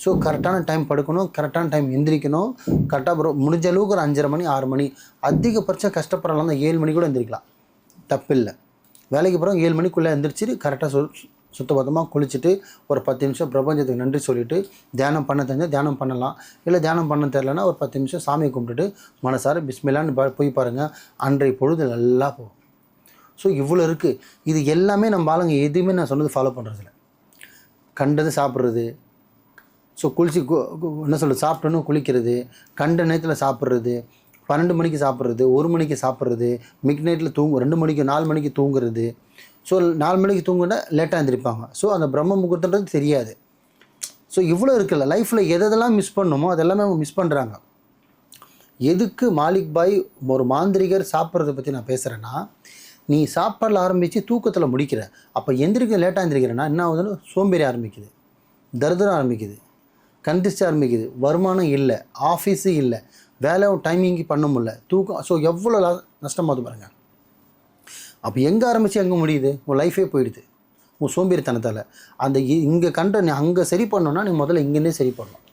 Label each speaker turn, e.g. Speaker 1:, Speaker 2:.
Speaker 1: So கரெக்டான time படுக்கணும், கரெக்டான டைம் எந்திரிக்கணும். கரெக்டாக முடிஞ்ச அளவுக்கு ஒரு 5:30 மணி 6 மணி, அதிகபட்சம் கஷ்டப்படலாம் தான் 7 மணி கூட எந்திரிக்கலாம், தப்பில்லை. வேலைக்கு போகிறோம் 7 மணிக்குள்ளே எந்திரிச்சிட்டு கரெக்டாக சுத்தபத்தமாக குளிச்சுட்டு ஒரு 10 நிமிஷம் பிரபஞ்சத்துக்கு நன்றி சொல்லிவிட்டு தியானம் பண்ண தெரிஞ்சால் தியானம் பண்ணலாம். இல்லை தியானம் பண்ண தெரிலனா ஒரு 10 நிமிஷம் சாமியை கும்பிட்டுட்டு மனசார பிஸ்மில்லான்னு போய் பாருங்கள், அன்றைய பொழுது நல்லா போகும். ஸோ இவ்வளோ இருக்குது. இது எல்லாமே நம்ம ஆளுங்க எதுவுமே நான் சொன்னது ஃபாலோ பண்ணுறதில்ல. கண்டது சாப்பிட்றது, ஸோ குளிச்சு என்ன சொல்கிறது, சாப்பிட்டோன்னு குளிக்கிறது, கண்ட நேரத்தில் சாப்பிட்றது, 12 மணிக்கு சாப்பிட்றது, 1 மணிக்கு சாப்பிட்றது, மிட் நைட்டில் 2 மணிக்கு 4 மணிக்கு தூங்குறது. ஸோ 4 மணிக்கு தூங்குனா லேட்டாக எழுந்திரிப்பாங்க. ஸோ அந்த பிரம்ம முகூர்த்தன்றது தெரியாது. ஸோ இவ்வளோ இருக்குல்ல, லைஃப்பில் எதெல்லாம் மிஸ் பண்ணணுமோ அதெல்லாமே அவங்க மிஸ் பண்ணுறாங்க. எதுக்கு மாலிக் பாய் ஒரு மாந்திரிகர் சாப்பிட்றத பற்றி நான் பேசுகிறேன்னா, நீ சாப்பாடில் ஆரம்பித்து தூக்கத்தில் முடிக்கிற, அப்போ எந்திரிக்க லேட்டாக எந்திரிக்கிறேன்னா என்ன ஆகுதுன்னு சோம்பேறி ஆரம்பிக்குது, தரித்திரம் ஆரம்பிக்குது, கண்டிச்சு ஆரம்பிக்குது, வருமானம் இல்லை, ஆஃபீஸு இல்லை, வேலை டைமிங்கு பண்ண முடியல, தூக்கம். ஸோ எவ்வளோ நஷ்டமாகுது பாருங்கள். அப்போ எங்கே ஆரம்பித்து எங்கே முடியுது, உன் லைஃபே போயிடுது உன் சோம்பேறித்தனத்தால். அந்த இங்கே நீ அங்கே சரி பண்ணணுன்னா நீ முதல்ல இங்கேருந்தே சரி பண்ணணும்.